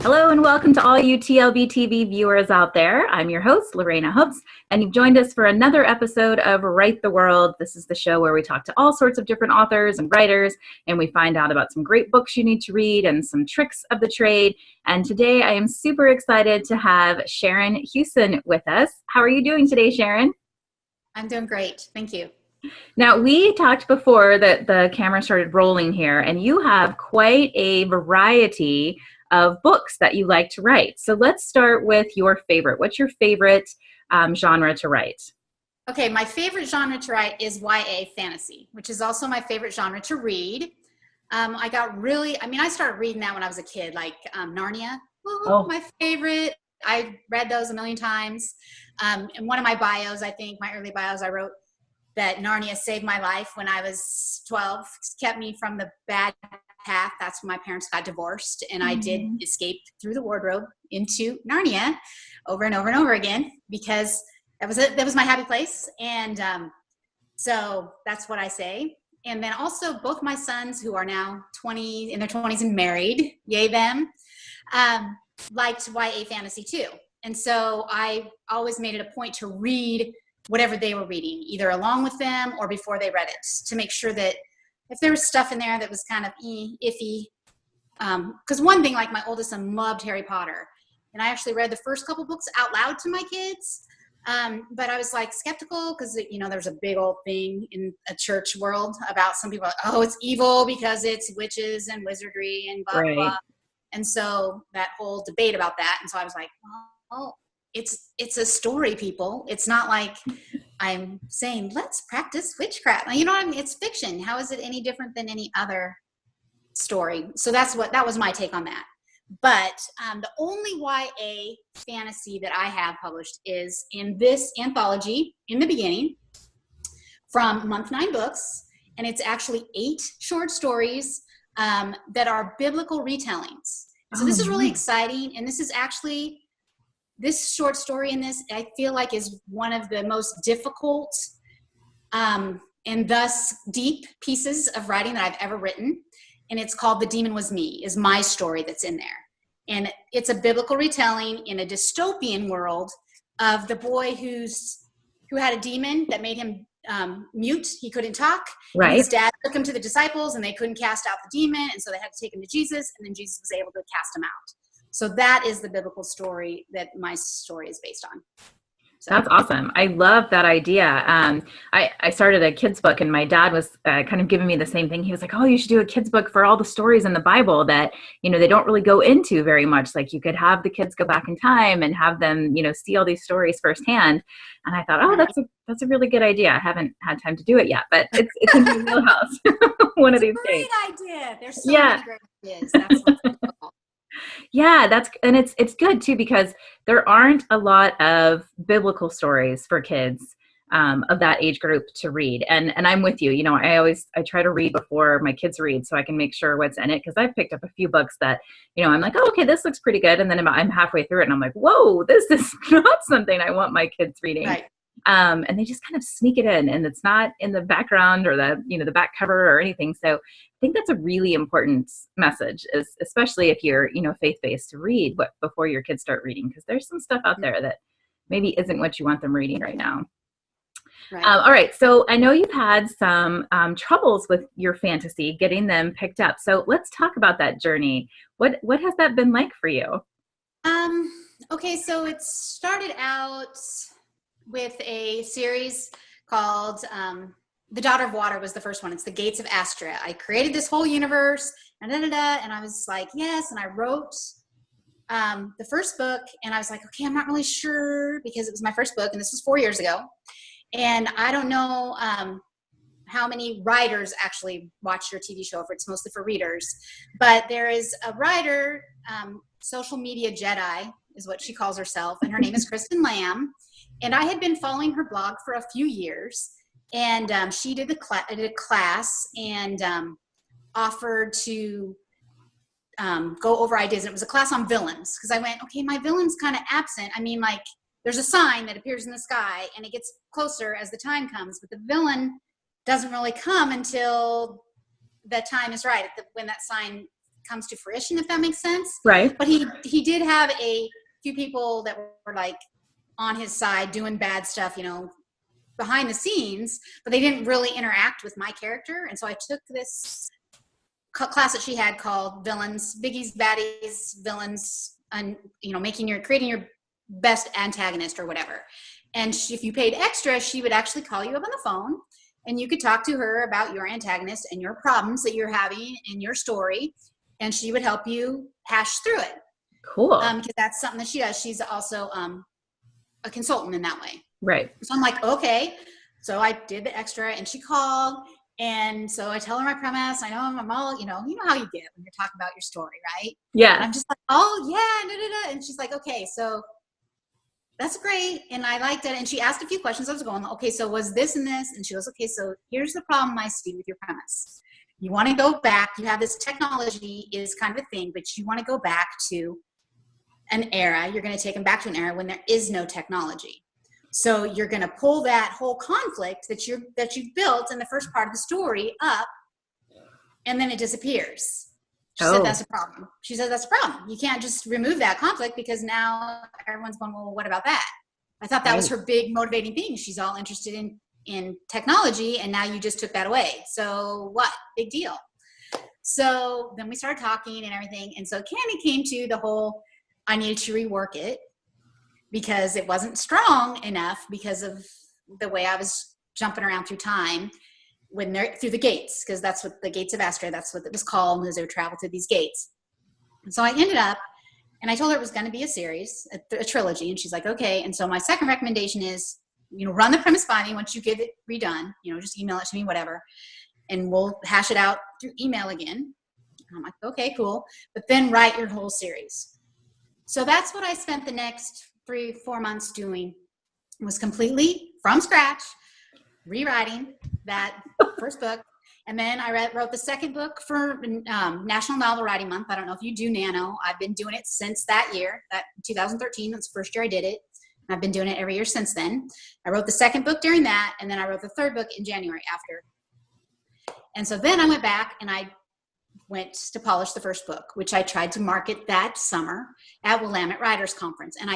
Hello and welcome to all you TLBTV viewers out there. I'm your host, Lorana Writes, and you've joined us for another episode of Write the World. This is the show where we talk to all sorts of different authors and writers, and we find out about some great books you need to read and some tricks of the trade. And today I am super excited to have Sharon Hughson with us. How are you doing today, Sharon? I'm doing great. Thank you. Now, we talked before that the camera started rolling here, and you have quite a variety of books that you like to write. So let's start with your favorite. What's your favorite genre to write? Okay, my favorite genre to write is YA fantasy, which is also my favorite genre to read. I started reading that when I was a kid, like Narnia. Ooh, my favorite. I read those a million times. In one of my bios, I think, my early bios, I wrote that Narnia saved my life when I was 12, kept me from the bad path. That's when my parents got divorced, and I did escape through the wardrobe into Narnia over and over and over again, because that was my happy place. And so that's what I say. And then also both my sons, who are now in their 20s and married, yay them, liked YA fantasy too. And so I always made it a point to read whatever they were reading, either along with them or before they read it, to make sure that if there was stuff in there that was kind of iffy, because one thing, like my oldest son loved Harry Potter, and I actually read the first couple books out loud to my kids, but I was like skeptical because there's a big old thing in a church world about some people, oh, it's evil because it's witches and wizardry and blah, Right. blah. And so that whole debate about that, and so I was like, well, it's a story, people. It's not like I'm saying, let's practice witchcraft. You know what I mean? It's fiction. How is it any different than any other story? So that was my take on that. But the only YA fantasy that I have published is in this anthology, In the Beginning, from Month 9 Books. And it's actually 8 short stories that are biblical retellings. So this is really exciting. And this is actually... this short story in this, I feel like, is one of the most difficult and thus deep pieces of writing that I've ever written. And it's called The Demon Was Me, is my story that's in there. And it's a biblical retelling in a dystopian world of the boy who had a demon that made him mute. He couldn't talk. Right. And his dad took him to the disciples, and they couldn't cast out the demon. And so they had to take him to Jesus, and then Jesus was able to cast him out. So that is the biblical story that my story is based on. So. That's awesome. I love that idea. I started a kid's book, and my dad was kind of giving me the same thing. He was like, oh, you should do a kid's book for all the stories in the Bible that, they don't really go into very much. Like, you could have the kids go back in time and have them, see all these stories firsthand. And I thought, oh, that's a really good idea. I haven't had time to do it yet, but it's in my wheelhouse one of these days. Great idea. There's so many great ideas. That's what's cool. Yeah, it's good too, because there aren't a lot of biblical stories for kids of that age group to read. And I'm with you. I try to read before my kids read, so I can make sure what's in it, because I've picked up a few books that, I'm like, oh, okay, this looks pretty good. And then I'm halfway through it and I'm like, whoa, this is not something I want my kids reading. Right. And they just kind of sneak it in, and it's not in the background or the back cover or anything. So I think that's a really important message, especially if you're, faith-based, to read before your kids start reading, because there's some stuff out there that maybe isn't what you want them reading right now. Right. All right. So I know you've had some troubles with your fantasy, getting them picked up. So let's talk about that journey. What has that been like for you? Okay. So it started out with a series called The Daughter of Water was the first one. It's The Gates of Astria. I created this whole universe, and I was like, yes. And I wrote the first book, and I was like, okay, I'm not really sure, because it was my first book, and this was 4 years ago. And I don't know how many writers actually watch your TV show, if it's mostly for readers. But there is a writer, social media Jedi is what she calls herself, and her name is Kristen Lamb. And I had been following her blog for a few years, and she did a class and offered to go over ideas. And it was a class on villains, because I went, okay, my villain's kind of absent. I mean, like, there's a sign that appears in the sky, and it gets closer as the time comes, but the villain doesn't really come until the time is right, when that sign comes to fruition, if that makes sense. Right. But he did have a few people that were like on his side doing bad stuff, behind the scenes, but they didn't really interact with my character. And so I took this class that she had called Villains, Biggies, Baddies, Villains, and creating your best antagonist or whatever. And if you paid extra, she would actually call you up on the phone, and you could talk to her about your antagonist and your problems that you're having in your story, and she would help you hash through it. Cool. Because that's something that she does. She's also a consultant in that way. Right. So I'm like, okay. So I did the extra, and she called, and so I tell her my premise. I know I'm all, you know how you get when you're talking about your story, right? Yeah. And I'm just like, oh yeah, and she's like, okay, so that's great, and I liked it. And she asked a few questions. I was going, okay, so was this and this? And she goes, okay, so here's the problem I see with your premise. You want to go back. You have this technology is kind of a thing, but you want to go back to an era. You're going to take them back to an era when there is no technology. So you're going to pull that whole conflict that you've built in the first part of the story up, and then it disappears. She said that's a problem. She said that's a problem. You can't just remove that conflict because now everyone's going, well, what about that? I thought that was her big motivating thing. She's all interested in technology, and now you just took that away. So what? Big deal. So then we started talking and everything. And so Candy came to the whole, I needed to rework it because it wasn't strong enough because of the way I was jumping around through time. When they're through the gates, because that's what the gates of Astra, that's what it was called, as they would travel through these gates. And so I ended up, and I told her it was going to be a series, a trilogy, and she's like, okay. And so my second recommendation is, run the premise by me once you get it redone, just email it to me, whatever, and we'll hash it out through email again. And I'm like, okay, cool. But then write your whole series. So that's what I spent the next 3-4 months doing, was completely from scratch, rewriting that first book. And then I wrote the second book for National Novel Writing Month. I don't know if you do Nano. I've been doing it since that year, that 2013. That's the first year I did it. And I've been doing it every year since then. I wrote the second book during that, and then I wrote the third book in January after. And so then I went back and I went to polish the first book, which I tried to market that summer at Willamette Writers Conference. And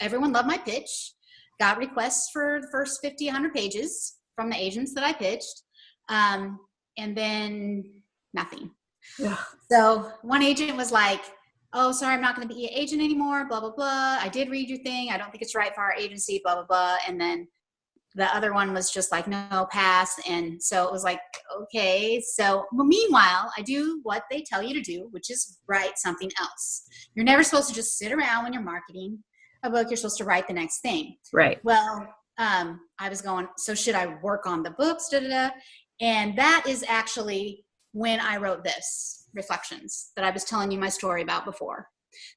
everyone loved my pitch. Got requests for the first 50, 100 pages from the agents that I pitched, and then nothing. Yeah. So one agent was like, oh, sorry, I'm not going to be your agent anymore, blah, blah, blah. I did read your thing. I don't think it's right for our agency, blah, blah, blah. And then the other one was just like, no, pass. And so it was like, okay. So meanwhile, I do what they tell you to do, which is write something else. You're never supposed to just sit around when you're marketing a book. You're supposed to write the next thing. Right. Well, I was going, so should I work on the books? And that is actually when I wrote this, Reflections, that I was telling you my story about before.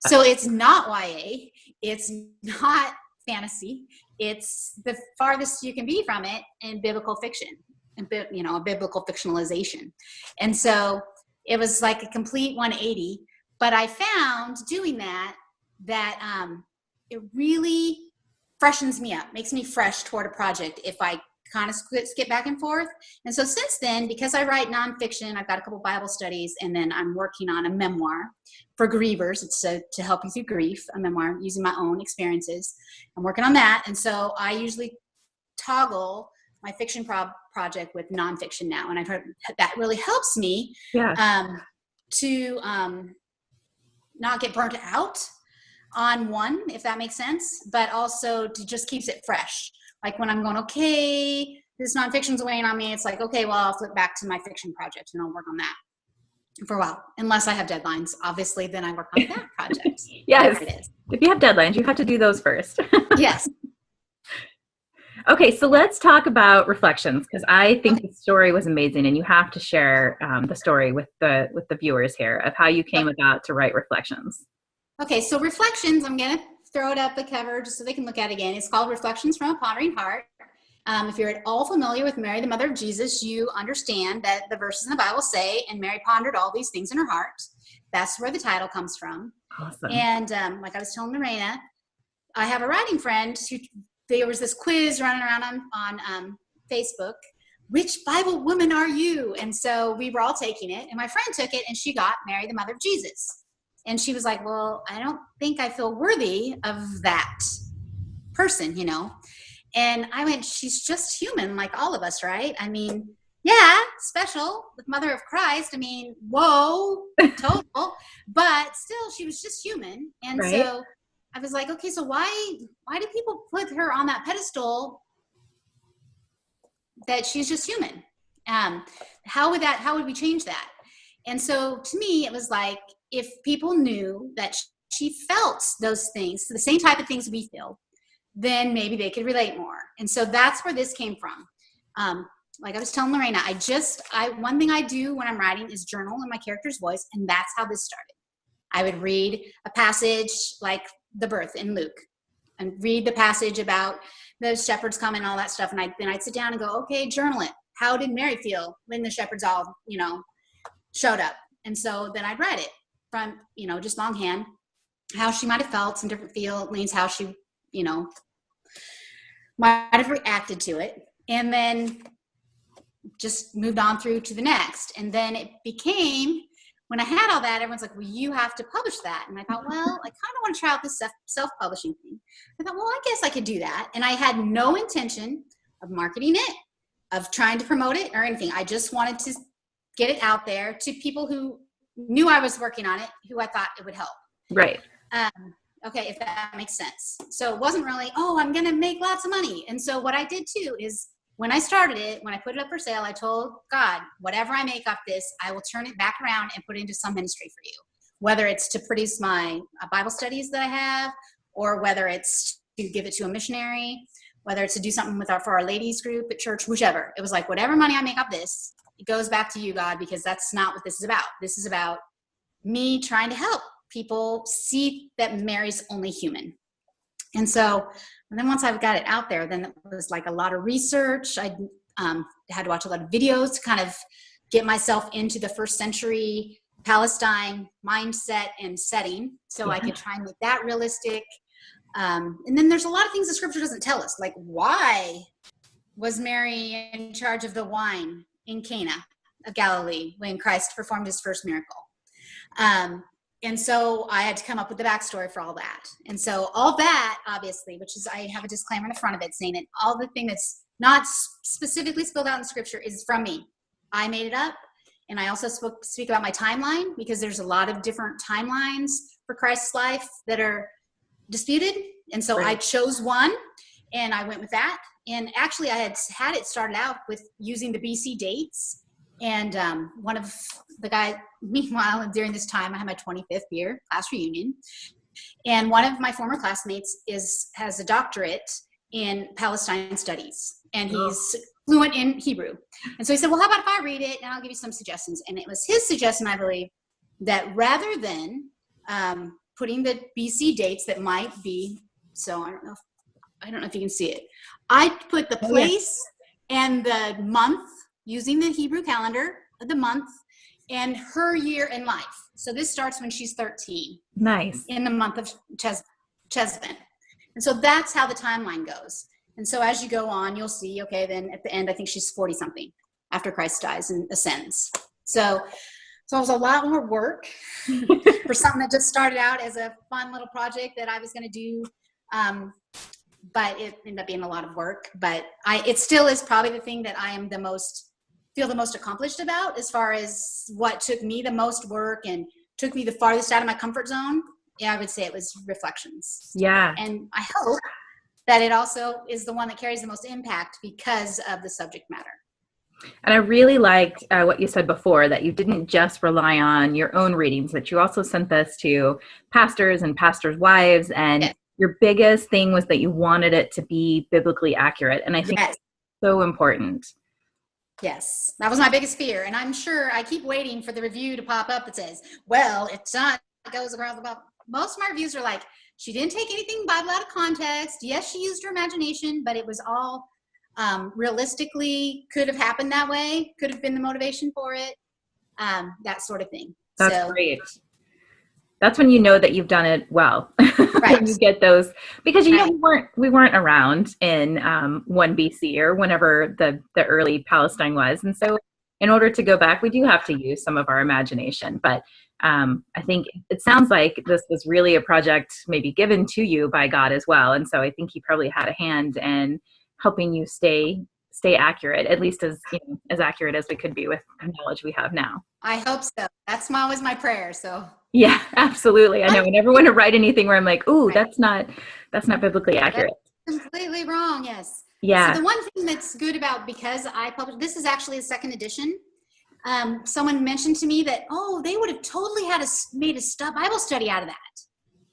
So it's not YA. It's not fantasy. It's the farthest you can be from it in biblical fiction, and a biblical fictionalization. And so it was like a complete 180. But I found doing that it really freshens me up, makes me fresh toward a project if I kind of skip back and forth. And so since then, because I write nonfiction, I've got a couple Bible studies, and then I'm working on a memoir for grievers. It's to help you through grief, a memoir using my own experiences. I'm working on that. And so I usually toggle my fiction project with nonfiction now. And I've heard that really helps me to not get burnt out on one, if that makes sense, but also to just keeps it fresh. Like when I'm going, okay, this nonfiction's weighing on me, it's like, okay, well, I'll flip back to my fiction project and I'll work on that for a while. Unless I have deadlines, obviously, then I work on that project. Yes. If you have deadlines, you have to do those first. Yes. Okay, so let's talk about Reflections, because I think the story was amazing, and you have to share the story with the viewers here of how you came about to write Reflections. Okay, so Reflections, I'm going to throw it up the cover just so they can look at it again. It's called Reflections from a Pondering Heart. If you're at all familiar with Mary, the mother of Jesus, you understand that the verses in the Bible say, and Mary pondered all these things in her heart. That's where the title comes from. Awesome. And like I was telling Lorena, I have a writing friend who, there was this quiz running around on Facebook which Bible woman are you? And so we were all taking it, and my friend took it, and she got Mary, the mother of Jesus. And she was like, well, I don't think I feel worthy of that person, And I went, she's just human like all of us, right? I mean, yeah, special with Mother of Christ. I mean, whoa, total. But still, she was just human. And right. So I was like, okay, so why do people put her on that pedestal that she's just human? How would we change that? And so to me, it was like, if people knew that she felt those things, the same type of things we feel, then maybe they could relate more. And so that's where this came from. Like I was telling Lorena, one thing I do when I'm writing is journal in my character's voice. And that's how this started. I would read a passage like the birth in Luke, and read the passage about the shepherds coming and all that stuff. And then I'd sit down and go, okay, journal it. How did Mary feel when the shepherds all, showed up? And so then I'd write it from, just longhand, how she might have felt, some different feelings, how she, might have reacted to it. And then just moved on through to the next. And then it became, when I had all that, everyone's like, well, you have to publish that. And I thought, well, I kind of want to try out this self-publishing thing. I thought, well, I guess I could do that. And I had no intention of marketing it, of trying to promote it or anything. I just wanted to get it out there to people who knew I was working on it, who I thought it would help. Right. Okay, if that makes sense. So it wasn't really, I'm going to make lots of money. And so what I did too is, when I started it, when I put it up for sale, I told God, whatever I make off this, I will turn it back around and put it into some ministry for you. Whether it's to produce my Bible studies that I have, or whether it's to give it to a missionary, whether it's to do something for our ladies group at church, whichever. It was like, whatever money I make off this, it goes back to you, God, because that's not what this is about. This is about me trying to help people see that Mary's only human. And then once I've got it out there, then it was like a lot of research. I had to watch a lot of videos to kind of get myself into the first century Palestine mindset and setting, so I could try and make that realistic. And then there's a lot of things the scripture doesn't tell us, like why was Mary in charge of the wine in Cana of Galilee when Christ performed his first miracle? And so I had to come up with the backstory for all that. And so all that, obviously, which is, I have a disclaimer in the front of it saying it, all the thing that's not specifically spelled out in scripture is from me. I made it up. And I also speak about my timeline, because there's a lot of different timelines for Christ's life that are disputed. And so I chose one and I went with that. And actually I had it started out with using the BC dates. And one of the guys, meanwhile, during this time, I had my 25th year class reunion. And one of my former classmates has a doctorate in Palestine studies. And he's fluent in Hebrew. And so he said, well, how about if I read it and I'll give you some suggestions. And it was his suggestion, I believe, that rather than putting the BC dates that might be, so I don't know if you can see it. I put the place and the month using the Hebrew calendar of the month and her year in life. So this starts when she's 13. Nice. In the month of Chesvan. And so that's how the timeline goes. And so as you go on, you'll see, okay, then at the end, I think she's 40 something after Christ dies and ascends. So it was a lot more work for something that just started out as a fun little project that I was going to do. But it ended up being a lot of work, but it still is probably the thing that I am feel the most accomplished about, as far as what took me the most work and took me the farthest out of my comfort zone. Yeah, I would say it was Reflections. Yeah. And I hope that it also is the one that carries the most impact because of the subject matter. And I really liked what you said before, that you didn't just rely on your own readings, that you also sent this to pastors and pastors' wives. And your biggest thing was that you wanted it to be biblically accurate. And I think that's so important. Yes, that was my biggest fear. And I'm sure I keep waiting for the review to pop up that says, well, it's not, it goes across the board. Most of my reviews are like, she didn't take anything Bible out of context. Yes, she used her imagination, but it was all realistically could have happened that way, could have been the motivation for it, that sort of thing. That's great. That's when you know that you've done it well. When Right. you get those, because Right. we weren't around in 1 BC or whenever the early Palestine was, and so in order to go back, we do have to use some of our imagination. But I think it sounds like this was really a project maybe given to you by God as well, and so I think He probably had a hand in helping you stay accurate, at least as accurate as we could be with the knowledge we have now. I hope so. That's always my prayer. So Yeah, absolutely. I know. I never want to write anything where I'm like, "Ooh, right. that's not biblically That's accurate." completely wrong. Yes. So Yeah. the one thing that's good about, because I published, this is actually a second edition. Someone mentioned to me that, oh, they would have totally made a Bible study out of that.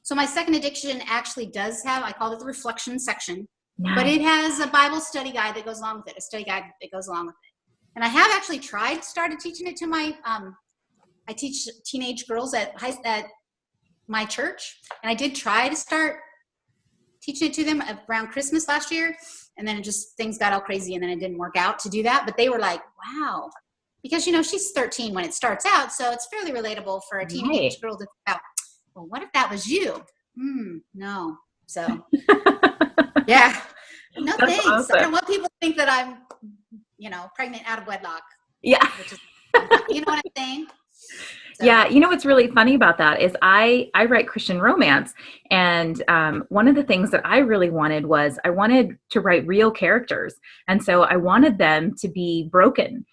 So my second edition actually does have, I called it the reflection section, but Nice. it has a Bible study guide that goes along with it, a study guide that goes along with it. And I have actually started teaching it to my, I teach teenage girls at my church, and I did try to start teaching it to them around Christmas last year, and then things got all crazy, and then it didn't work out to do that. But they were like, wow, because she's 13 when it starts out, so it's fairly relatable for a Right. teenage girl to think about, well, what if that was you? No. So yeah, no That's thanks. I awesome. don't want people to think that I'm pregnant out of wedlock, Yeah. which is you know what I'm saying. So Yeah, what's really funny about that is I write Christian romance, and one of the things that I really wanted was I wanted to write real characters, and so I wanted them to be broken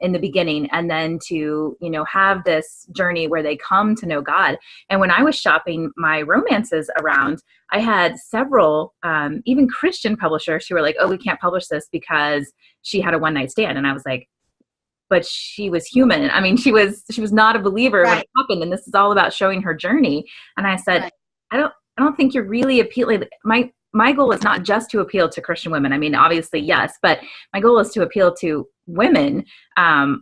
in the beginning, and then to have this journey where they come to know God. And when I was shopping my romances around, I had several even Christian publishers who were like, "Oh, we can't publish this because she had a one night stand," and I was like, but she was human. I mean, she was not a believer when right, it happened, and this is all about showing her journey. And I said, right, I don't think you're really appealing. My goal is not just to appeal to Christian women. I mean, obviously, yes, but my goal is to appeal to women,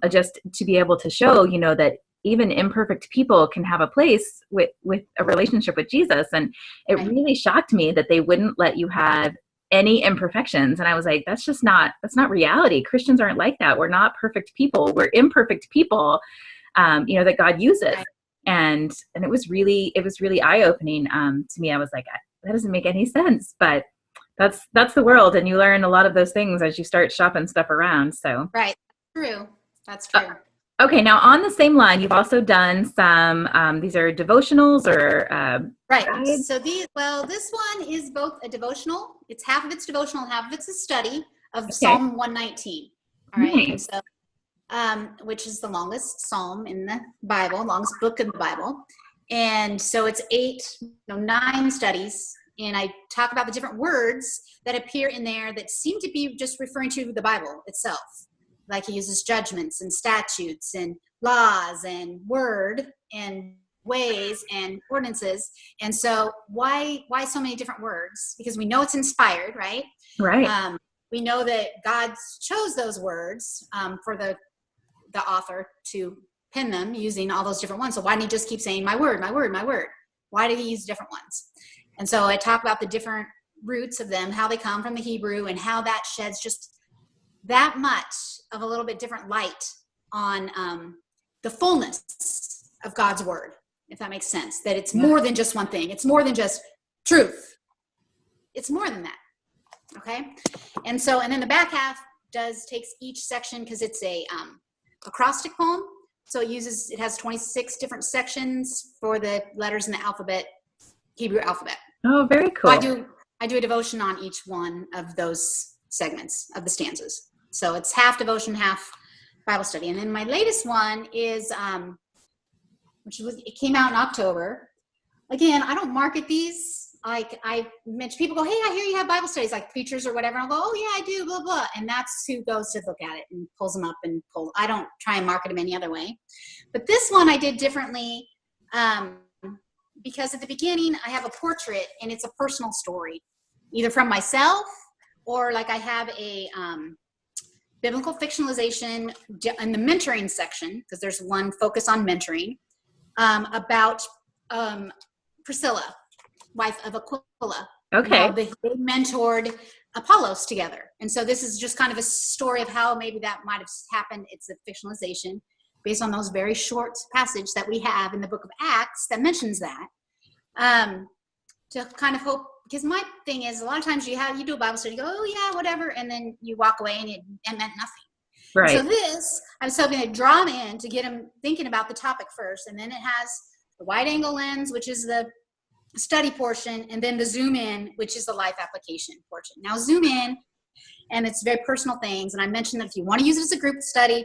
just to be able to show, that even imperfect people can have a place with a relationship with Jesus. And it right, really shocked me that they wouldn't let you have any imperfections. And I was like, that's not reality. Christians aren't like that. We're not perfect people. We're imperfect people, that God uses. right. And it was really eye-opening to me. I was like, that doesn't make any sense, but that's the world. And you learn a lot of those things as you start shopping stuff around. So, Right. True. That's uh, true. okay. Now on the same line, you've also done some, these are devotionals or Right. guides. So this one is both a devotional. It's half of it's devotional, half of it's a study of Okay. Psalm 119. All right. And Nice. so, which is the longest psalm in the Bible, longest book in the Bible. And so it's 9 studies. And I talk about the different words that appear in there that seem to be just referring to the Bible itself. Like he uses judgments and statutes and laws and word and ways and ordinances. And so why so many different words? Because we know it's inspired, right? Right. We know that God chose those words for the author to pen them using all those different ones. So why didn't he just keep saying my word, my word, my word? Why did he use different ones? And so I talk about the different roots of them, how they come from the Hebrew, and how that sheds just that much of a little bit different light on the fullness of God's word, if that makes sense. That it's more than just one thing. It's more than just truth. It's more than that. Okay. And then the back half takes each section, because it's a acrostic poem. So it has 26 different sections for the letters in the alphabet, Hebrew alphabet. Oh, very cool. So I do a devotion on each one of those segments of the stanzas. So it's half devotion, half Bible study. And then my latest one is, it came out in October. Again, I don't market these. Like I mention, people go, hey, I hear you have Bible studies, like preachers or whatever. I'll go, oh yeah, I do, blah, blah. And that's who goes to look at it and pulls them up and I don't try and market them any other way. But this one I did differently, because at the beginning I have a portrait and it's a personal story, either from myself or like I have a biblical fictionalization in the mentoring section, because there's one focus on mentoring, about Priscilla, wife of Aquila. Okay. They mentored Apollos together. And so this is just kind of a story of how maybe that might have happened. It's a fictionalization. based on those very short passage that we have in the book of Acts that mentions that. To kind of hope, because my thing is a lot of times you do a Bible study, you go, oh yeah, whatever, and then you walk away and it meant nothing. Right. So this, I was hoping to draw them in to get them thinking about the topic first, and then it has the wide angle lens, which is the study portion, and then the zoom in, which is the life application portion. Now zoom in, and it's very personal things, and I mentioned that if you want to use it as a group study,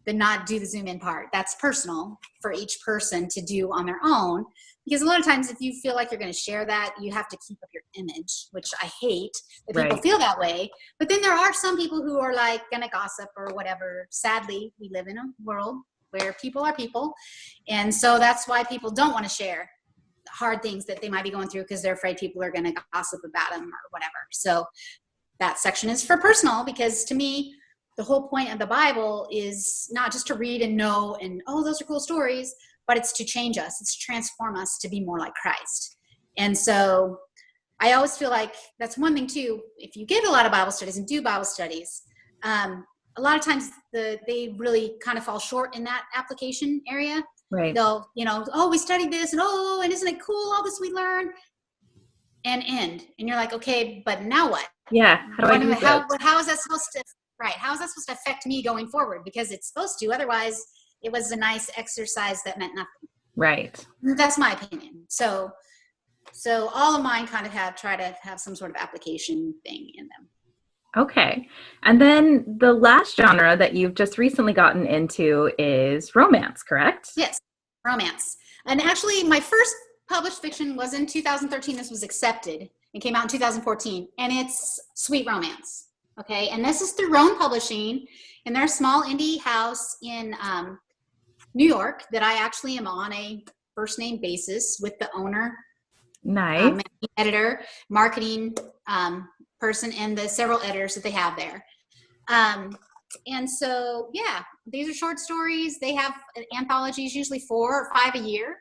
then not do the zoom in part. That's personal for each person to do on their own, because a lot of times if you feel like you're going to share that, you have to keep up your image, which I hate that people feel that way. But then there are some people who are like going to gossip or whatever. Sadly, we live in a world where people are people, and so that's why people don't want to share hard things that they might be going through, because they're afraid people are going to gossip about them or whatever. So that section is for personal, because to me, the whole point of the Bible is not just to read and know and, oh, those are cool stories, but it's to change us. It's to transform us to be more like Christ. And so I always feel like that's one thing too. If you give a lot of Bible studies and do Bible studies, a lot of times they really kind of fall short in that application area. Right. They'll, oh, we studied this, and isn't it cool, all this we learned, and end. And you're like, okay, but now what? Yeah. How is that supposed to, right? How is that supposed to affect me going forward? Because it's supposed to, otherwise it was a nice exercise that meant nothing. Right. That's my opinion. So all of mine kind of try to have some sort of application thing in them. Okay. And then the last genre that you've just recently gotten into is romance, correct? Yes, romance. And actually, my first published fiction was in 2013. This was accepted and came out in 2014. And it's sweet romance. Okay. And this is through Roan Publishing. And they're a small indie house in New York that I actually am on a first name basis with the owner. Nice. Editor, marketing person, and the several editors that they have there. And so, yeah, these are short stories. They have anthologies, usually 4 or 5 a year.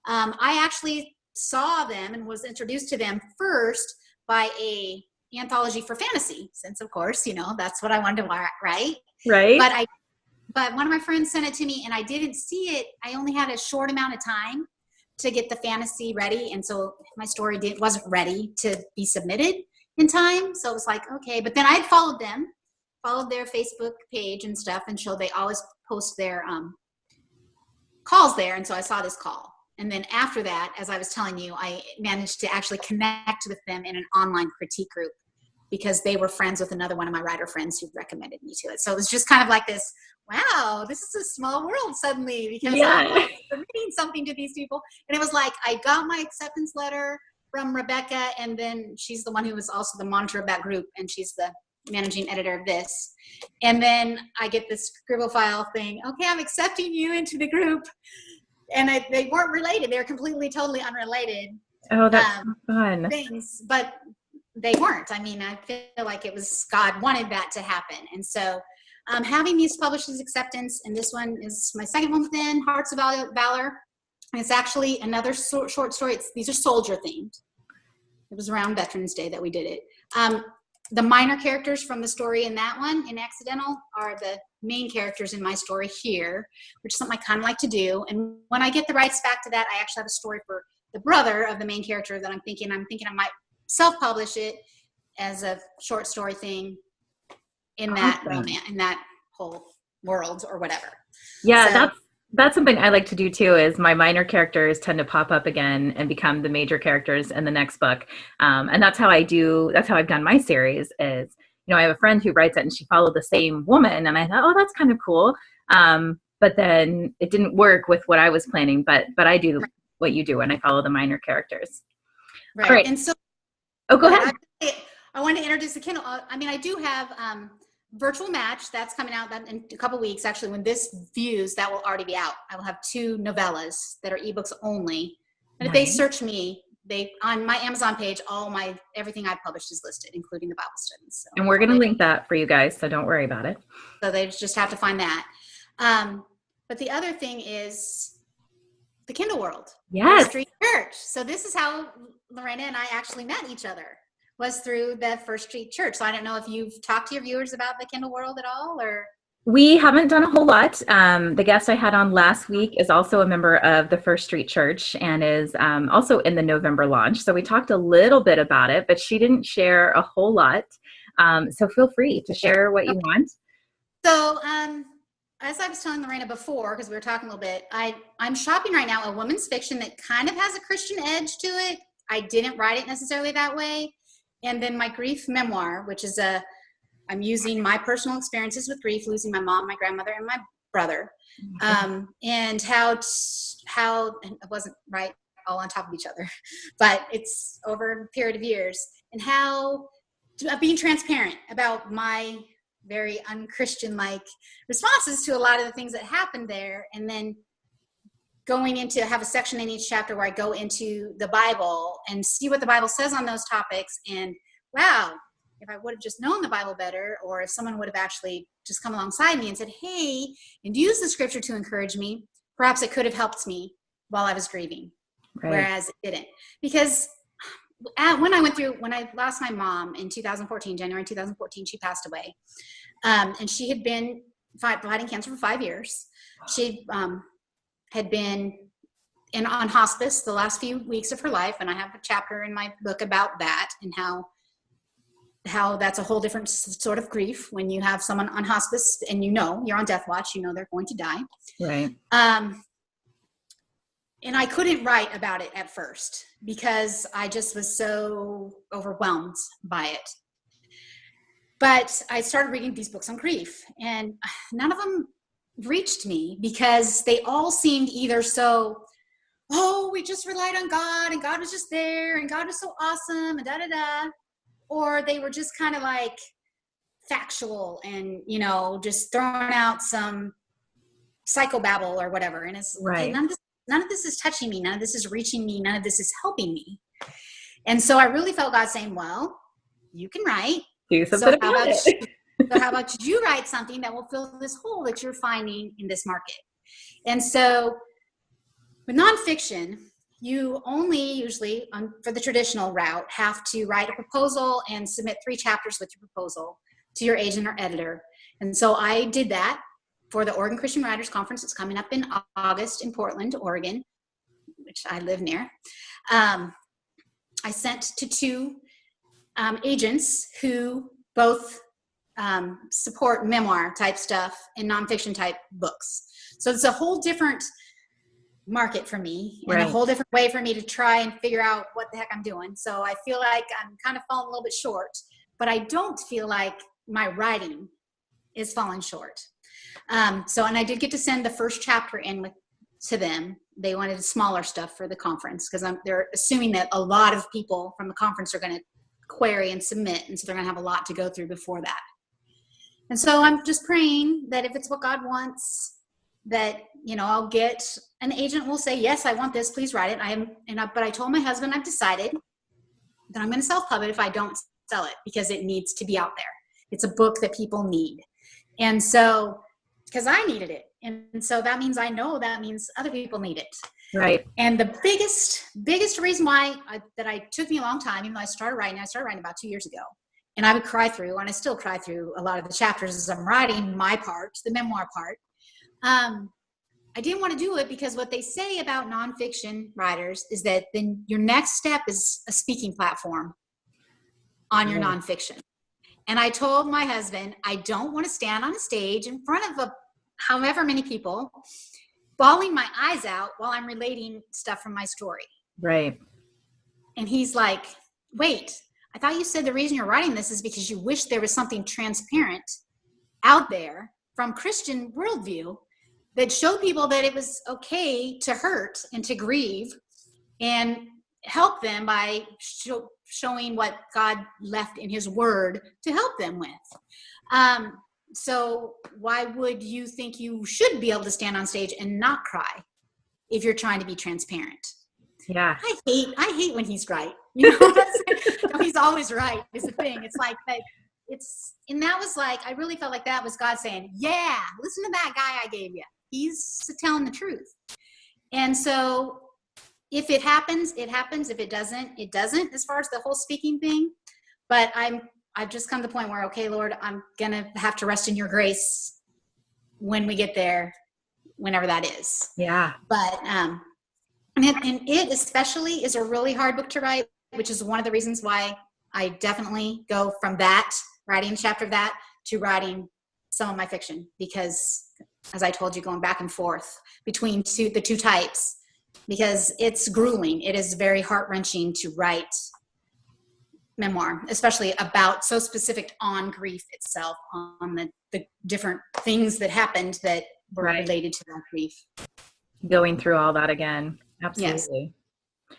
I actually saw them and was introduced to them first by a anthology for fantasy, since of course, that's what I wanted to write. Right. But one of my friends sent it to me and I didn't see it. I only had a short amount of time to get the fantasy ready. And so my story wasn't ready to be submitted in time. So it was like, okay, but then I followed their Facebook page and stuff. And so they always post their calls there. And so I saw this call. And then after that, as I was telling you, I managed to actually connect with them in an online critique group, because they were friends with another one of my writer friends who recommended me to it. So it was just kind of like this, wow, this is a small world suddenly, because I'm reading something to these people. And it was like, I got my acceptance letter from Rebecca, and then she's the one who was also the monitor of that group, and she's the managing editor of this. And then I get this scribble file thing, okay, I'm accepting you into the group. And they weren't related. They were completely, totally unrelated. Oh, that's fun. Things, but they weren't. I mean, I feel like it was God wanted that to happen. And so having these published as acceptance, and this one is my second one within Hearts of Valor. And it's actually another short story. These are soldier themed. It was around Veterans Day that we did it. The minor characters from the story in that one, in Accidental, are the main characters in my story here, which is something I kind of like to do. And when I get the rights back to that, I actually have a story for the brother of the main character that I'm thinking I might self-publish it as a short story thing in that romance, in that whole world or whatever. Yeah, so, that's something I like to do too, is my minor characters tend to pop up again and become the major characters in the next book. And that's how I've done my series is, I have a friend who writes it and she followed the same woman, and I thought, oh, that's kind of cool. But then it didn't work with what I was planning, but I do what you do and I follow the minor characters. Right. Right. And so, go ahead. I want to introduce the Kindle. I do have Virtual Match that's coming out in a couple weeks. Actually, when this views, that will already be out. I will have 2 novellas that are ebooks only. And if they search me, on my Amazon page, everything I've published is listed, including the Bible studies. So, and we're going to link that for you guys, so don't worry about it. So they just have to find that. But the other thing is the Kindle World. Yes. Street Church. So this is how Lorena and I actually met each other, was through the First Street Church. So I don't know if you've talked to your viewers about the Kindle World at all, or. We haven't done a whole lot. The guest I had on last week is also a member of the First Street Church and is also in the November launch. So we talked a little bit about it, but she didn't share a whole lot. So feel free to share what you want. So, as I was telling Lorena before, because we were talking a little bit, I'm shopping right now a women's fiction that kind of has a Christian edge to it. I didn't write it necessarily that way. And then my grief memoir, which is I'm using my personal experiences with grief, losing my mom, my grandmother, and my brother, and how and it wasn't right all on top of each other, but it's over a period of years, and how being transparent about my very unchristian-like responses to a lot of the things that happened there, and then going into have a section in each chapter where I go into the Bible and see what the Bible says on those topics. And wow, if I would have just known the Bible better, or if someone would have actually just come alongside me and said, hey, and use the scripture to encourage me, perhaps it could have helped me while I was grieving. Right. Whereas it didn't. Because when I lost my mom in 2014, January 2014, she passed away. And she had been fighting cancer for 5 years. She had been on hospice the last few weeks of her life. And I have a chapter in my book about that and how that's a whole different sort of grief when you have someone on hospice and you're on death watch, they're going to die. Right. And I couldn't write about it at first because I just was so overwhelmed by it. But I started reading these books on grief, and none of them reached me because they all seemed either so, we just relied on God and God was just there and God was so awesome and da-da-da. Or they were just kind of like factual and, just throwing out some psychobabble or whatever. And it's right. Okay, none of this is touching me. None of this is reaching me. None of this is helping me. And so I really felt God saying, well, you can write. Do something about it. So how about you write something that will fill this hole that you're finding in this market? And so with nonfiction, you only usually, for the traditional route, have to write a proposal and submit 3 chapters with your proposal to your agent or editor. And so I did that for the Oregon Christian Writers Conference. It's coming up in August in Portland, Oregon, which I live near. I sent to 2 agents who both support memoir type stuff and nonfiction type books. So it's a whole different market for me and right. A whole different way for me to try and figure out what the heck I'm doing. So I feel like I'm kind of falling a little bit short, but I don't feel like my writing is falling short. And I did get to send the first chapter in to them. They wanted smaller stuff for the conference because they're assuming that a lot of people from the conference are going to query and submit, and so they're going to have a lot to go through before that. And so I'm just praying that if it's what God wants, that I'll get an agent will say, yes, I want this, please write it. But I told my husband I've decided that I'm going to self-pub it if I don't sell it because it needs to be out there. It's a book that people need. And so, because I needed it. And so that means that means other people need it. Right. And the biggest reason why that took me a long time, even though I started writing about 2 years ago. And I would cry through, and I still cry through a lot of the chapters as I'm writing my part, the memoir part. I didn't want to do it because what they say about nonfiction writers is that then your next step is a speaking platform on your nonfiction. And I told my husband, I don't want to stand on a stage in front of however many people, bawling my eyes out while I'm relating stuff from my story. Right. And he's like, wait, I thought you said the reason you're writing this is because you wish there was something transparent out there from Christian worldview that showed people that it was okay to hurt and to grieve and help them by showing what God left in his word to help them with. So why would you think you should be able to stand on stage and not cry if you're trying to be transparent? Yeah. I hate when he's right. You know what I'm saying? No, he's always right is the thing. It's like that. And that was like, I really felt like that was God saying, yeah, listen to that guy I gave you. He's telling the truth. And so if it happens, it happens. If it doesn't, it doesn't, as far as the whole speaking thing. But I've just come to the point where, okay, Lord, I'm going to have to rest in your grace when we get there, whenever that is. Yeah. But and it especially is a really hard book to write, which is one of the reasons why I definitely go from that, writing a chapter of that, to writing some of my fiction, because as I told you, going back and forth between the two types, because it's grueling. It is very heart-wrenching to write memoir, especially about so specific on grief itself, on the different things that happened that were related to that grief. Going through all that again. Absolutely. Yes.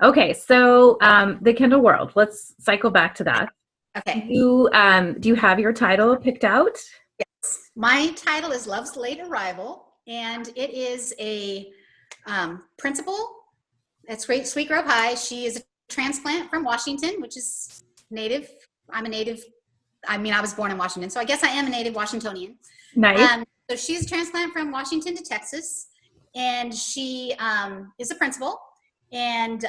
Okay. So the Kindle World, let's cycle back to that. Okay. Do you have your title picked out? Yes. My title is Love's Late Arrival, and it is a principal at Sweet Grove High. She is a transplant from Washington, which is native. I'm a native. I mean, I was born in Washington, so I guess I am a native Washingtonian. Nice. So she's a transplant from Washington to Texas, and she is a principal and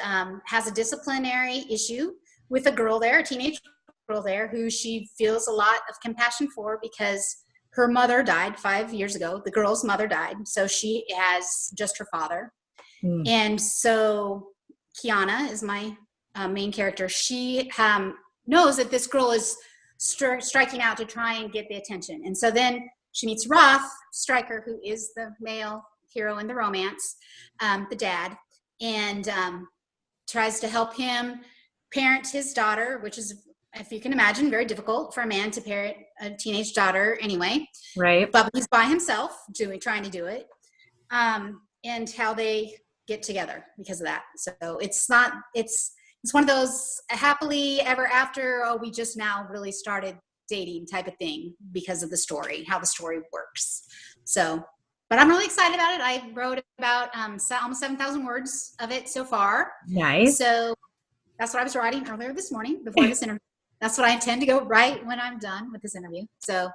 has a disciplinary issue with a girl there, a teenage girl there, who she feels a lot of compassion for because her mother died 5 years ago. The girl's mother died, so she has just her father. And so Kiana is my main character. She knows that this girl is striking out to try and get the attention. And so then she meets Roth Stryker, who is the male hero in the romance, the dad, and tries to help him parent his daughter, which is, if you can imagine, very difficult for a man to parent a teenage daughter anyway. Right. But he's by himself trying to do it. And how they get together because of that. So it's one of those happily ever after, we just now really started dating type of thing because of the story, how the story works. So, but I'm really excited about it. I wrote about almost 7,000 words of it so far. Nice. So that's what I was writing earlier this morning before this interview. That's what I intend to go write when I'm done with this interview. So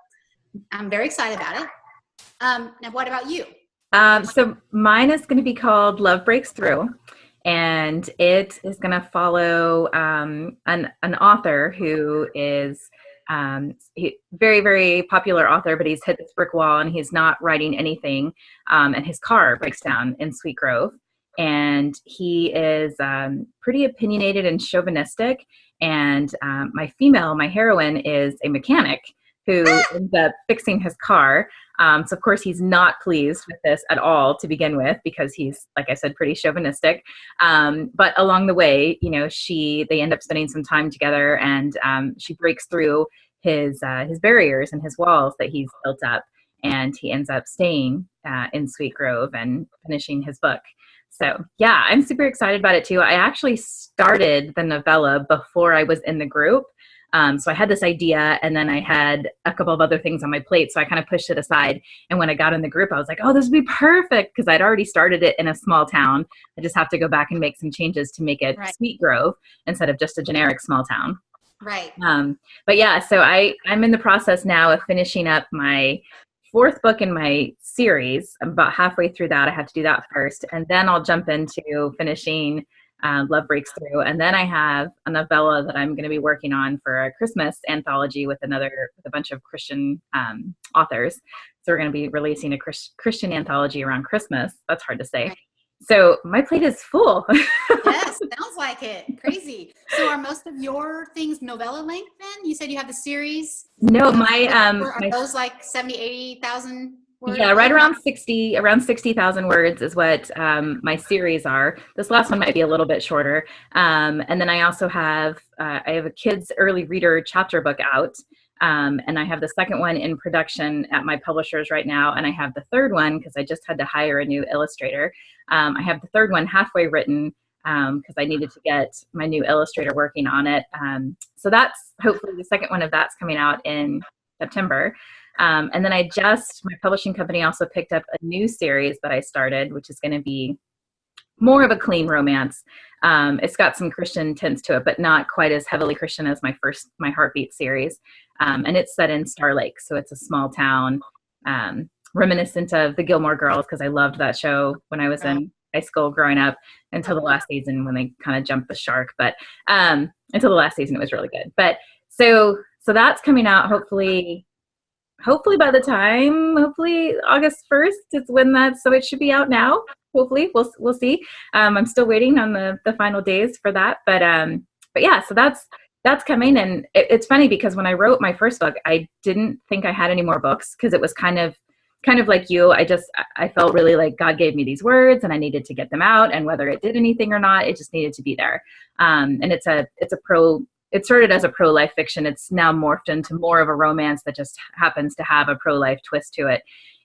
I'm very excited about it. Now, what about you? So mine is going to be called Love Breaks Through, and it is going to follow an author who is very, very popular author, but he's hit this brick wall and he's not writing anything, and his car breaks down in Sweet Grove, and he is pretty opinionated and chauvinistic, and my heroine is a mechanic who ends up fixing his car. So of course he's not pleased with this at all to begin with, because he's, like I said, pretty chauvinistic. But along the way, they end up spending some time together, and she breaks through his barriers and his walls that he's built up, and he ends up staying in Sweet Grove and finishing his book. So yeah, I'm super excited about it too. I actually started the novella before I was in the group. So I had this idea, and then I had a couple of other things on my plate, so I kind of pushed it aside. And when I got in the group, I was like, oh, this would be perfect, because I'd already started it in a small town. I just have to go back and make some changes to make it Sweet Grove instead of just a generic small town. Right. But yeah, so I'm in the process now of finishing up my 4th book in my series. I'm about halfway through that. I have to do that first, and then I'll jump into finishing Love Breaks Through. And then I have a novella that I'm going to be working on for a Christmas anthology with a bunch of Christian authors. So we're going to be releasing a Christian anthology around Christmas. That's hard to say. Right. So my plate is full. Yes, sounds like it. Crazy. So are most of your things novella length then? You said you have the series? No, are those like 70, 80,000 words? Yeah, right around 60,000 words is what my series are. This last one might be a little bit shorter. And then I also have a kids early reader chapter book out. And I have the second one in production at my publishers right now. And I have the third one, because I just had to hire a new illustrator. I have the third one halfway written, because I needed to get my new illustrator working on it. So that's hopefully the second one of that's coming out in September. And then my publishing company also picked up a new series that I started, which is going to be more of a clean romance. It's got some Christian tints to it, but not quite as heavily Christian as my Heartbeat series. And it's set in Star Lake. So it's a small town, reminiscent of the Gilmore Girls, because I loved that show when I was in high school growing up, until the last season when they kind of jumped the shark. But until the last season, it was really good. But so that's coming out hopefully hopefully by the time, hopefully August 1st is when so it should be out now. Hopefully we'll see. I'm still waiting on the final days for that, but yeah, so that's coming. And it's funny because when I wrote my first book, I didn't think I had any more books, because it was kind of like you. I felt really like God gave me these words and I needed to get them out, and whether it did anything or not, it just needed to be there. And it started as a pro-life fiction. It's now morphed into more of a romance that just happens to have a pro-life twist to it.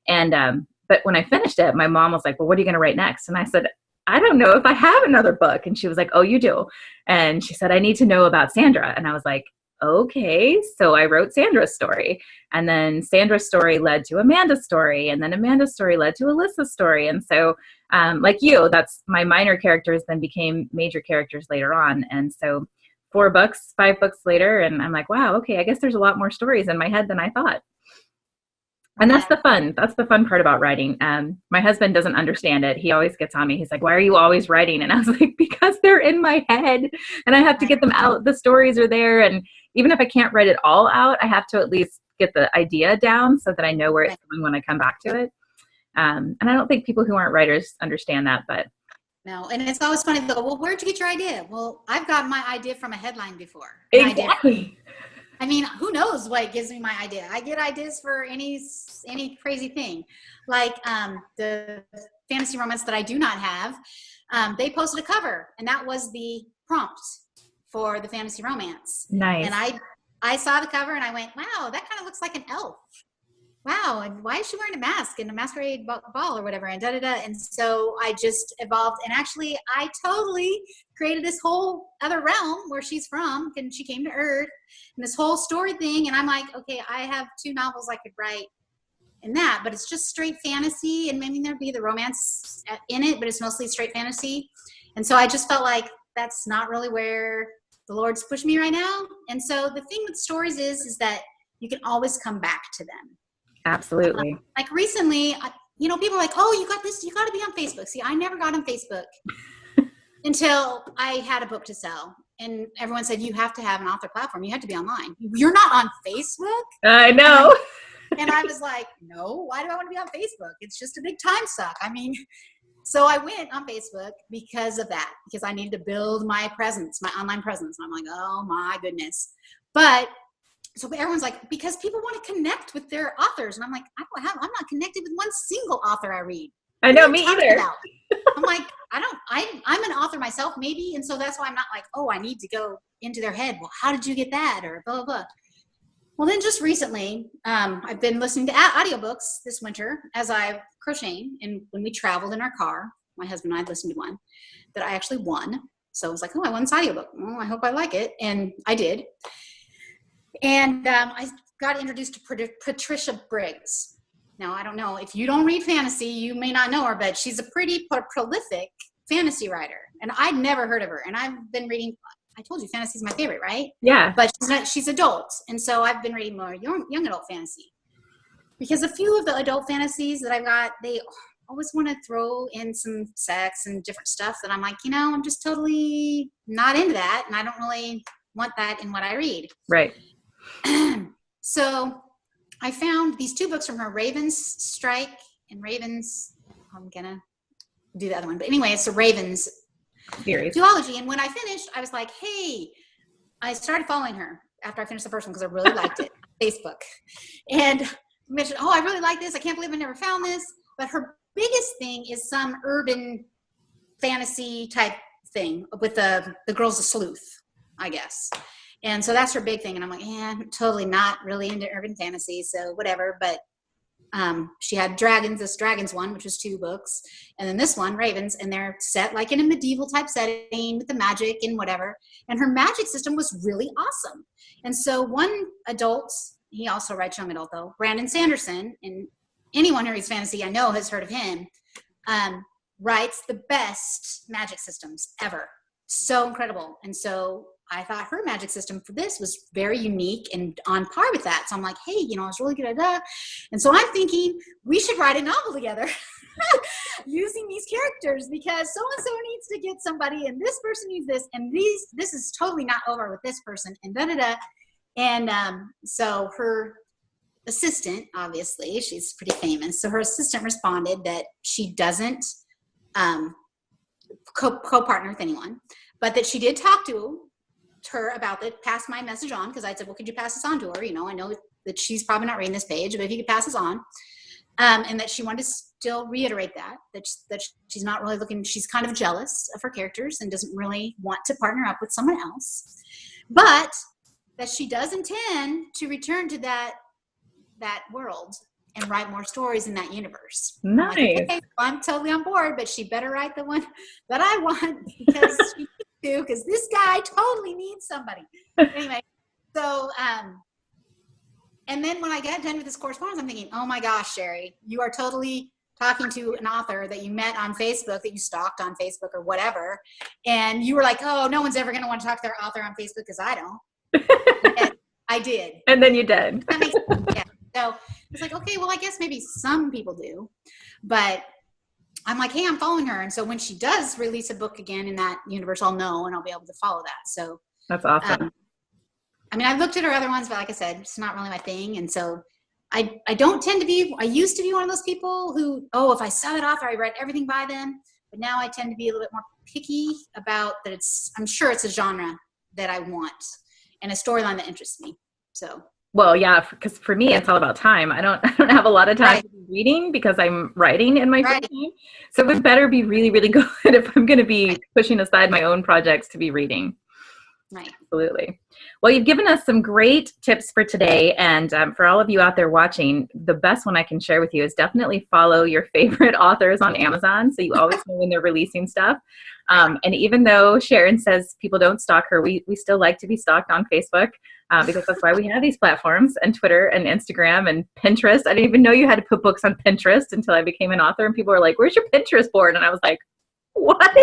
And but when I finished it, my mom was like, well, what are you going to write next? And I said, I don't know if I have another book. And she was like, oh, you do. And she said, I need to know about Sandra. And I was like, okay. So I wrote Sandra's story. And then Sandra's story led to Amanda's story. And then Amanda's story led to Alyssa's story. And so like you, that's my minor characters then became major characters later on. And so 5 books later, and I'm like, wow, okay, I guess there's a lot more stories in my head than I thought. And that's the fun part about writing. My husband doesn't understand it. He always gets on me. He's like, why are you always writing? And I was like, because they're in my head and I have to get them out. The stories are there. And even if I can't write it all out, I have to at least get the idea down so that I know where it's going when I come back to it. And I don't think people who aren't writers understand that, but. No, and it's always funny though. Well, where'd you get your idea? Well, I've got my idea from a headline before. Exactly. I mean, who knows what gives me my idea? I get ideas for any crazy thing. Like the fantasy romance that I do not have, they posted a cover, and that was the prompt for the fantasy romance. Nice. And I saw the cover and I went, wow, that kind of looks like an elf. Wow, and why is she wearing a mask and a masquerade ball or whatever, and da-da-da. And so I just evolved, and actually I totally created this whole other realm where she's from, and she came to Earth, and this whole story thing, and I'm like, okay, I have 2 novels I could write in that, but it's just straight fantasy, and maybe there'd be the romance in it, but it's mostly straight fantasy. And so I just felt like that's not really where the Lord's pushing me right now. And so the thing with stories is that you can always come back to them. Absolutely. Like recently, people are like, oh, you got this, you got to be on Facebook. See, I never got on Facebook until I had a book to sell. And everyone said, you have to have an author platform. You have to be online. You're not on Facebook? I know. And I was like, no, why do I want to be on Facebook? It's just a big time suck. I mean, so I went on Facebook because of that, because I needed to build my presence, my online presence. And I'm like, oh my goodness. But so everyone's like, because people want to connect with their authors. And I'm like, I'm not connected with one single author I read. I know, me either. I'm like, I'm an author myself, maybe. And so that's why I'm not like, oh, I need to go into their head. Well, how did you get that? Or blah, blah, blah. Well, then just recently, I've been listening to audiobooks this winter as I crocheting. And when we traveled in our car, my husband and I listened to one that I actually won. So I was like, oh, I won this audiobook. Well, I hope I like it. And I did. And I got introduced to Patricia Briggs. Now, I don't know, if you don't read fantasy, you may not know her, but she's a pretty prolific fantasy writer. And I'd never heard of her. And I've been reading, I told you fantasy is my favorite, right? Yeah. But she's adult. And so I've been reading more young adult fantasy. Because a few of the adult fantasies that I've got, they always want to throw in some sex and different stuff that I'm like, I'm just totally not into that. And I don't really want that in what I read. Right. So I found these 2 books from her, Raven's Strike and Raven's, I'm going to do the other one. But anyway, it's the Raven's series. Duology. And when I finished, I was like, hey, I started following her after I finished the first one because I really liked it on Facebook. And I mentioned, oh, I really like this. I can't believe I never found this. But her biggest thing is some urban fantasy type thing with the girl's a sleuth, I guess. And so that's her big thing. And I'm like, I'm totally not really into urban fantasy, so whatever. But she had this Dragons one, which was 2 books. And then this one, Ravens, and they're set like in a medieval type setting with the magic and whatever. And her magic system was really awesome. And so one adult, he also writes young adult though, Brandon Sanderson, and anyone who reads fantasy I know has heard of him, writes the best magic systems ever. So incredible. And so I thought her magic system for this was very unique and on par with that. So I'm like, hey, it's really good idea. And so I'm thinking we should write a novel together using these characters, because so-and-so needs to get somebody and this person needs this. And this is totally not over with this person and da-da-da. And so her assistant, obviously, she's pretty famous. So her assistant responded that she doesn't co-partner with anyone, but that she did talk to her about it, pass my message on, because I said, well, could you pass this on to her? You know, I know that she's probably not reading this page, but if you could pass this on. And that she wanted to still reiterate that she's not really looking, she's kind of jealous of her characters and doesn't really want to partner up with someone else, but that she does intend to return to that world and write more stories in that universe. Nice. I'm like, okay, I'm totally on board, but she better write the one that I want, because she needs to, because this guy totally needs somebody. Anyway, so and then when I got done with this correspondence, I'm thinking, oh my gosh, Sherry, you are totally talking to an author that you met on Facebook, that you stalked on Facebook or whatever. And you were like, oh, no one's ever going to want to talk to their author on Facebook because I don't. And I did. And then you did. That makes sense. Yeah. So it's like, okay, well, I guess maybe some people do. But I'm like, hey, I'm following her. And so when she does release a book again in that universe, I'll know and I'll be able to follow that. So that's awesome. I mean, I've looked at her other ones, but like I said, it's not really my thing. And so I don't tend to be, I used to be one of those people who, oh, if I saw that author, I read everything by them. But now I tend to be a little bit more picky about that. I'm sure it's a genre that I want and a storyline that interests me. So. Well, yeah, because for me, it's all about time. I don't have a lot of time to be reading because I'm writing in my free time. So it better be really, really good if I'm going to be pushing aside my own projects to be reading. Right. Absolutely. Well, you've given us some great tips for today. And for all of you out there watching, the best one I can share with you is definitely follow your favorite authors on Amazon, so you always know when they're releasing stuff. And even though Sharon says people don't stalk her, we still like to be stalked on Facebook, because that's why we have these platforms, and Twitter and Instagram and Pinterest. I didn't even know you had to put books on Pinterest until I became an author, and people were like, where's your Pinterest board? And I was like, what?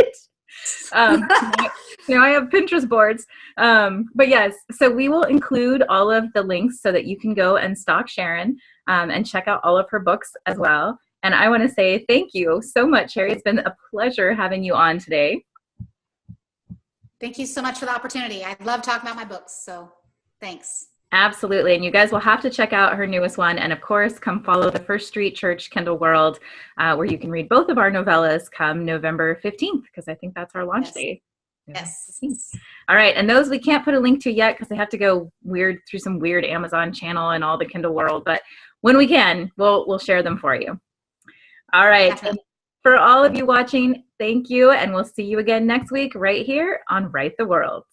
Now I have Pinterest boards. But yes, so we will include all of the links so that you can go and stalk Sharon and check out all of her books as well. And I want to say thank you so much, Sherry. It's been a pleasure having you on today. Thank you so much for the opportunity. I love talking about my books, so thanks. Absolutely. And you guys will have to check out her newest one. And of course, come follow the First Street Church Kindle World, where you can read both of our novellas come November 15th, because I think that's our launch day. Yes. All right. And those we can't put a link to yet because they have to go through some weird Amazon channel and all the Kindle World. But when we can, we'll share them for you. All right. And for all of you watching, thank you. And we'll see you again next week right here on Write the World.